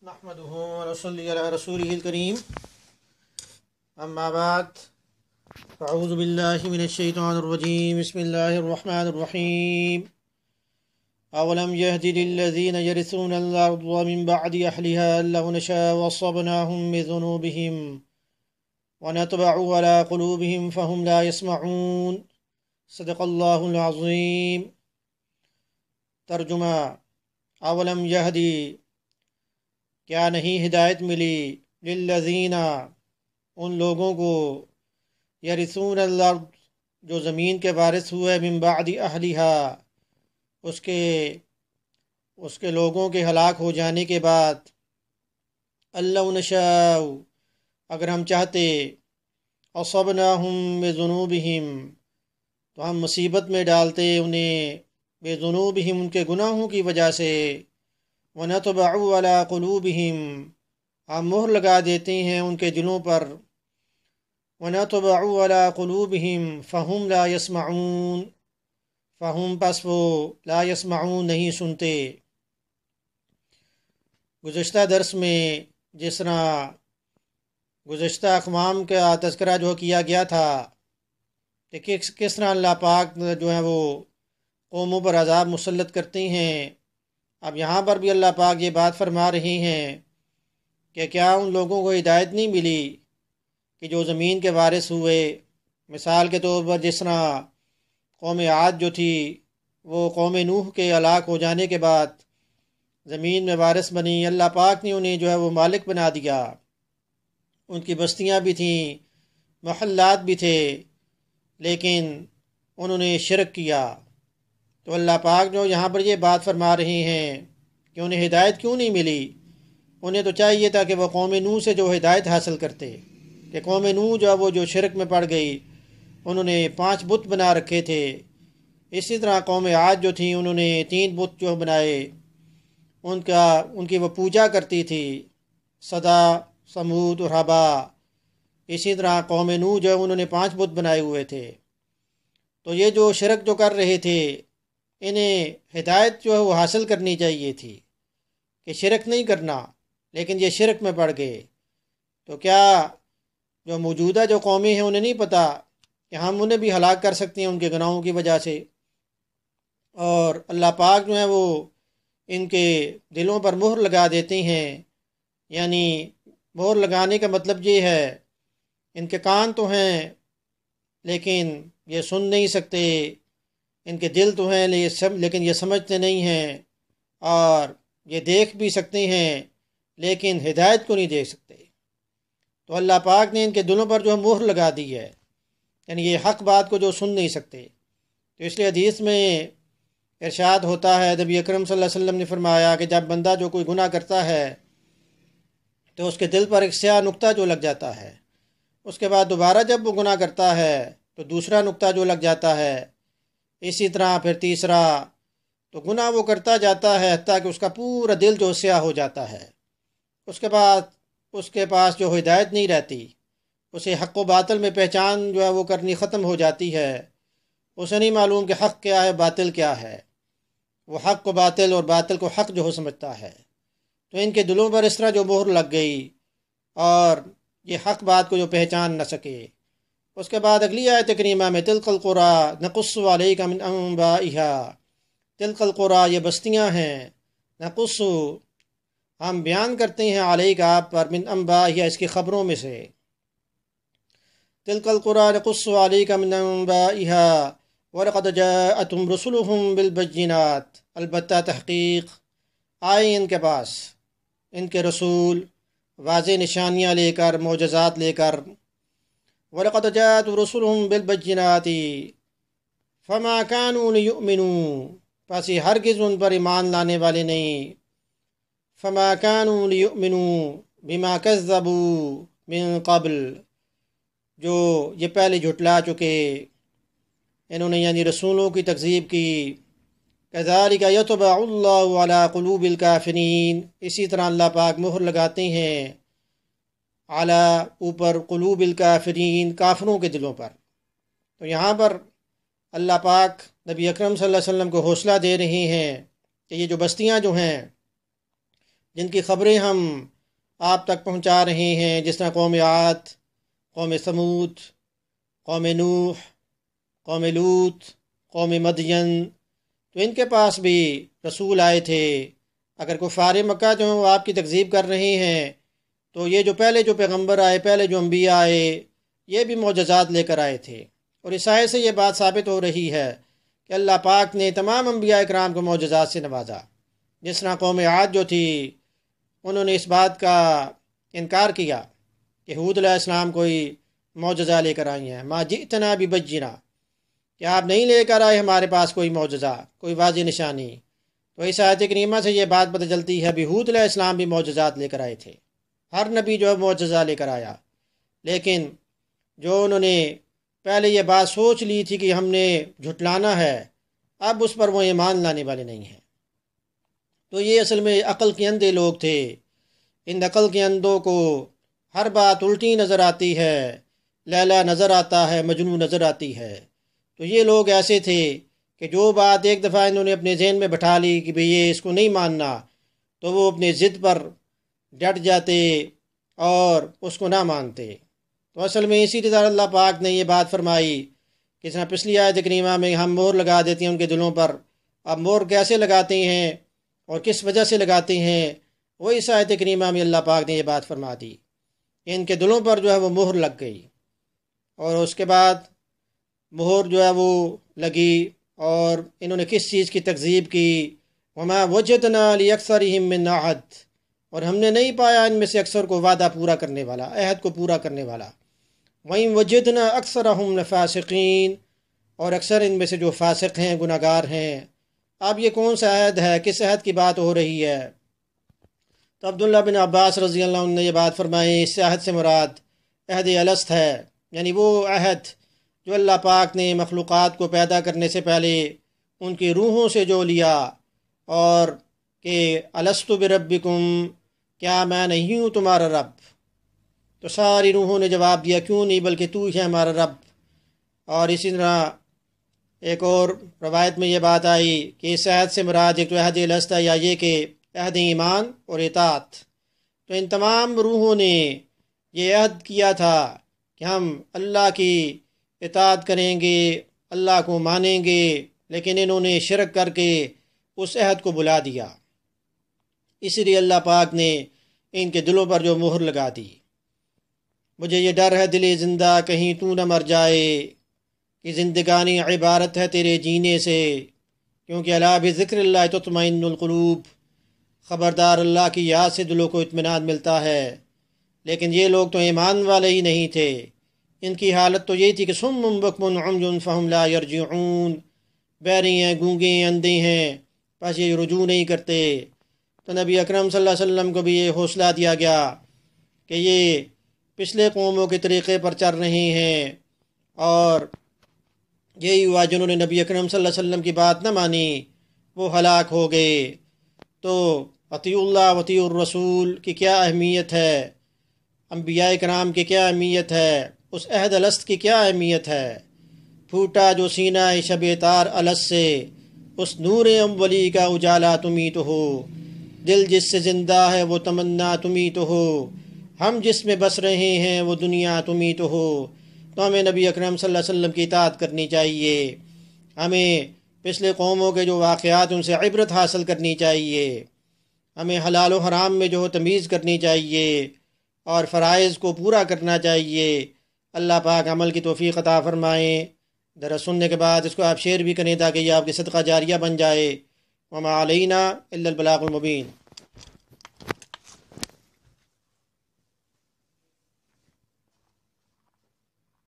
نحمده ونصلي على رسوله الكريم اما بعد فاعوذ بالله من الشيطان الرجيم بسم الله الرحمن الرحيم اولم يهد للذين يرثون الارض من بعد اهلها لو نشاء واصبناهم بذنوبهم ونطبع على قلوبهم فهم لا يسمعون صدق الله العظيم۔ ترجمہ: اولم یہدی، کیا نہیں ہدایت ملی، للذین، ان لوگوں کو، یرثون الارض، جو زمین کے وارث ہوئے، من بعد اہلہا، اس کے لوگوں کے ہلاک ہو جانے کے بعد، لو نشاء، اگر ہم چاہتے، اصبناہم بذنوبہم، تو ہم مصیبت میں ڈالتے انہیں، بذنوبہم، ان کے گناہوں کی وجہ سے، وَنَطْبَعُ عَلَى قُلُوبِهِمْ، ہم مہر لگا دیتے ہیں ان کے دلوں پر، وَنَطْبَعُ عَلَى قُلُوبِهِمْ فَهُمْ لَا يَسْمَعُونَ، فَهُمْ، پس وہ، لا يسمعون، نہیں سنتے۔ گزشتہ درس میں جس طرح گزشتہ اقوام کا تذکرہ جو کیا گیا تھا کہ کس طرح اللہ پاک جو ہے وہ قوموں پر عذاب مسلط کرتے ہیں، اب یہاں پر بھی اللہ پاک یہ بات فرما رہے ہیں کہ کیا ان لوگوں کو ہدایت نہیں ملی کہ جو زمین کے وارث ہوئے، مثال کے طور پر جس طرح قوم عاد جو تھی وہ قوم نوح کے ہلاک ہو جانے کے بعد زمین میں وارث بنی، اللہ پاک نے انہیں جو ہے وہ مالک بنا دیا، ان کی بستیاں بھی تھیں، محلات بھی تھے، لیکن انہوں نے شرک کیا۔ تو اللہ پاک جو یہاں پر یہ بات فرما رہے ہیں کہ انہیں ہدایت کیوں نہیں ملی، انہیں تو چاہیے تھا کہ وہ قوم نوح سے جو ہدایت حاصل کرتے، کہ قوم نوح جو وہ جو شرک میں پڑ گئی، انہوں نے 5 بت بنا رکھے تھے، اسی طرح قوم عاد جو تھیں انہوں نے 3 بت جو بنائے، ان کی وہ پوجا کرتی تھی، صدا، سمود اور حبا۔ اسی طرح قوم نوح جو انہوں نے 5 بت بنائے ہوئے تھے۔ تو یہ جو شرک جو کر رہے تھے، انہیں ہدایت جو ہے وہ حاصل کرنی چاہیے تھی کہ شرک نہیں کرنا، لیکن یہ شرک میں پڑ گئے۔ تو کیا جو موجودہ جو قومیں ہیں انہیں نہیں پتہ کہ ہم انہیں بھی ہلاک کر سکتے ہیں ان کے گناہوں کی وجہ سے؟ اور اللہ پاک جو ہے وہ ان کے دلوں پر مہر لگا دیتے ہیں، یعنی مہر لگانے کا مطلب یہ ہے ان کے کان تو ہیں لیکن یہ سن نہیں سکتے، ان کے دل تو ہیں لیکن یہ سمجھتے نہیں ہیں، اور یہ دیکھ بھی سکتے ہیں لیکن ہدایت کو نہیں دیکھ سکتے۔ تو اللہ پاک نے ان کے دلوں پر جو مہر لگا دی ہے، یعنی یہ حق بات کو جو سن نہیں سکتے۔ تو اس لیے حدیث میں ارشاد ہوتا ہے، نبی اکرم صلی اللہ علیہ وسلم نے فرمایا کہ جب بندہ جو کوئی گناہ کرتا ہے تو اس کے دل پر ایک سیاہ نقطہ جو لگ جاتا ہے، اس کے بعد دوبارہ جب وہ گناہ کرتا ہے تو دوسرا نقطہ جو لگ جاتا ہے، اسی طرح پھر تیسرا، تو گناہ وہ کرتا جاتا ہے حتیٰ کہ اس کا پورا دل جو سیاہ ہو جاتا ہے۔ اس کے بعد اس کے پاس جو ہدایت نہیں رہتی، اسے حق و باطل میں پہچان جو ہے وہ کرنی ختم ہو جاتی ہے، اسے نہیں معلوم کہ حق کیا ہے باطل کیا ہے، وہ حق کو باطل اور باطل کو حق جو ہو سمجھتا ہے۔ تو ان کے دلوں پر اس طرح جو مہر لگ گئی اور یہ حق بات کو جو پہچان نہ سکے۔ اس کے بعد اگلی آیت کریمہ میں تلک القریٰ نقص علیک من انبائہا، تلک القریٰ، یہ بستیاں ہیں، نقص، ہم بیان کرتے ہیں، علیک، آپ پر، من انبائہا، اس کی خبروں میں سے، تلک القریٰ نقص علیک من انبائہا وَلَقَدْ جَاءَتْهُمْ رُسُلُهُمْ بِالْبَيِّنَاتِ، البتہ تحقیق آئے ان کے پاس ان کے رسول واضح نشانیاں لے کر، معجزات لے کر، وَلَقَدْ جَاءَتْهُمْ رُسُلُهُمْ بِالْبَيِّنَاتِ فَمَا كَانُوا لِيُؤْمِنُوا، پس یہ ہرگز ان پر ایمان لانے والے نہیں، فَمَا كَانُوا لِيُؤْمِنُوا بِمَا كَذَّبُوا مِن قَبْلِ، جو یہ پہلے جھٹلا چکے، انہوں نے یعنی رسولوں کی تکذیب کی۔ كَذَلِكَ يَطْبَعُ اللَّهُ عَلَى قُلُوبِ الْكَافِرِينَ، اسی طرح اللہ پاک مہر لگاتے ہیں اعلیٰ، اوپر، قلوب الکافرین، کافروں کے دلوں پر۔ تو یہاں پر اللہ پاک نبی اکرم صلی اللہ علیہ وسلم کو حوصلہ دے رہے ہیں کہ یہ جو بستیاں جو ہیں جن کی خبریں ہم آپ تک پہنچا رہے ہیں، جس طرح قوم عاد، قوم سمود، قوم نوح، قوم لوط، قوم مدین، تو ان کے پاس بھی رسول آئے تھے۔ اگر کفار مکہ جو ہیں وہ آپ کی تکذیب کر رہے ہیں تو یہ جو پہلے جو پیغمبر آئے، پہلے جو انبیاء آئے، یہ بھی معجزات لے کر آئے تھے۔ اور اس آیت سے یہ بات ثابت ہو رہی ہے کہ اللہ پاک نے تمام انبیاء کرام کو معجزات سے نوازا۔ جس طرح قوم عاد جو تھی، انہوں نے اس بات کا انکار کیا کہ ہود علیہ السلام کوئی معجزہ لے کر آئی ہیں، ما جئتنا ببجنا، کہ آپ نہیں لے کر آئے ہمارے پاس کوئی معجزہ، کوئی واضح نشانی۔ تو اس آیت کریمہ سے یہ بات پتہ چلتی ہے بھی ہود علیہ السلام بھی معجزات لے کر آئے تھے، ہر نبی جو ہے معجزہ لے کر آیا، لیکن جو انہوں نے پہلے یہ بات سوچ لی تھی کہ ہم نے جھٹلانا ہے، اب اس پر وہ ایمان لانے والے نہیں ہیں۔ تو یہ اصل میں عقل کے اندھے لوگ تھے۔ ان عقل کے اندھوں کو ہر بات الٹی نظر آتی ہے، لیلا نظر آتا ہے، مجنو نظر آتی ہے۔ تو یہ لوگ ایسے تھے کہ جو بات ایک دفعہ انہوں نے اپنے ذہن میں بٹھا لی کہ بھئی یہ اس کو نہیں ماننا، تو وہ اپنے ضد پر ڈٹ جاتے اور اس کو نہ مانتے۔ تو اصل میں اسی طرح اللہ پاک نے یہ بات فرمائی کہ جہاں پچھلی آیت کریمہ میں ہم مہر لگا دیتے ہیں ان کے دلوں پر۔ اب مہر کیسے لگاتے ہیں اور کس وجہ سے لگاتے ہیں، وہ اس آیت کریمہ میں اللہ پاک نے یہ بات فرما دی کہ ان کے دلوں پر جو ہے وہ مہر لگ گئی۔ اور اس کے بعد مہر جو ہے وہ لگی اور انہوں نے کس چیز کی تکذیب کی، وما وجدنا لأکثرهم من عہد، اور ہم نے نہیں پایا ان میں سے اکثر کو وعدہ پورا کرنے والا، عہد کو پورا کرنے والا۔ وَإِن وَجَدْنَا أَكْثَرَهُمْ لَفَاسِقِينَ، اور اکثر ان میں سے جو فاسق ہیں، گناہ گار ہیں۔ اب یہ کون سا عہد ہے، کس عہد کی بات ہو رہی ہے؟ تو عبداللہ بن عباس رضی اللہ عنہ نے یہ بات فرمائی، اس عہد سے مراد عہد الست ہے، یعنی وہ عہد جو اللہ پاک نے مخلوقات کو پیدا کرنے سے پہلے ان کی روحوں سے جو لیا، اور کہ الست بربکم، کیا میں نہیں ہوں تمہارا رب؟ تو ساری روحوں نے جواب دیا کیوں نہیں، بلکہ تو ہی ہے ہمارا رب۔ اور اسی طرح ایک اور روایت میں یہ بات آئی کہ اس عہد سے مراد ایک تو عہد الست ہے، یا یہ کہ عہد ایمان اور اطاعت۔ تو ان تمام روحوں نے یہ عہد کیا تھا کہ ہم اللہ کی اطاعت کریں گے، اللہ کو مانیں گے، لیکن انہوں نے شرک کر کے اس عہد کو بلا دیا۔ اسی لیے اللہ پاک نے ان کے دلوں پر جو مہر لگا دی۔ مجھے یہ ڈر ہے دل زندہ کہیں تو نہ مر جائے، کہ زندگانی عبارت ہے تیرے جینے سے، کیونکہ الا بذکر اللہ تطمئن القلوب، خبردار اللہ کی یاد سے دلوں کو اطمینان ملتا ہے۔ لیکن یہ لوگ تو ایمان والے ہی نہیں تھے، ان کی حالت تو یہی تھی کہ صم بکم عمی فہم لا یرجعون، بہرے ہیں، گونگے ہیں، اندھے ہیں، بس یہ رجوع نہیں کرتے۔ تو نبی اکرم صلی اللہ علیہ وسلم کو بھی یہ حوصلہ دیا گیا کہ یہ پچھلے قوموں کے طریقے پر چل رہے ہیں، اور یہی ہوا جنہوں نے نبی اکرم صلی اللہ علیہ وسلم کی بات نہ مانی وہ ہلاک ہو گئے۔ تو اطیعوا اللہ واطیعوا الرسول کی کیا اہمیت ہے، انبیاء کرام کی کیا اہمیت ہے، اس عہد الست کی کیا اہمیت ہے۔ پھوٹا جو سینہ شب تار الست سے، اس نور اولی کا اجالا تمہیں تو ہو، دل جس سے زندہ ہے وہ تمنا تمہیں تو ہو، ہم جس میں بس رہے ہیں وہ دنیا تمہیں تو ہو۔ تو ہمیں نبی اکرم صلی اللہ علیہ وسلم کی اطاعت کرنی چاہیے، ہمیں پچھلے قوموں کے جو واقعات ان سے عبرت حاصل کرنی چاہیے، ہمیں حلال و حرام میں جو تمیز کرنی چاہیے، اور فرائض کو پورا کرنا چاہیے۔ اللہ پاک عمل کی توفیق عطا فرمائیں۔ درس سننے کے بعد اس کو آپ شیئر بھی کریں تاکہ یہ آپ کی صدقہ جاریہ بن جائے۔ وما علینا الا البلاغ المبین۔